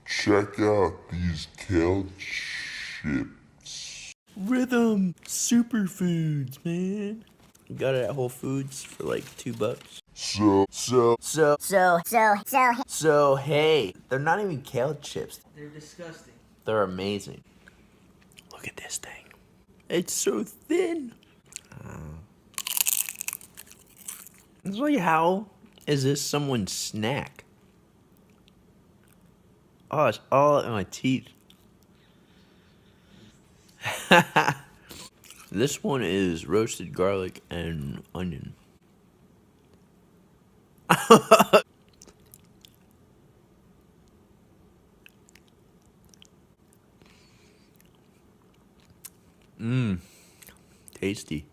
Check out these kale chips. Rhythm Superfoods, man. You got it at Whole Foods for like $2. So, hey, they're not even kale chips. They're disgusting. They're amazing. Look at this thing. It's so thin. It's like, how is this someone's snack? Oh, it's all in my teeth. This one is roasted garlic and onion. Mmm, tasty.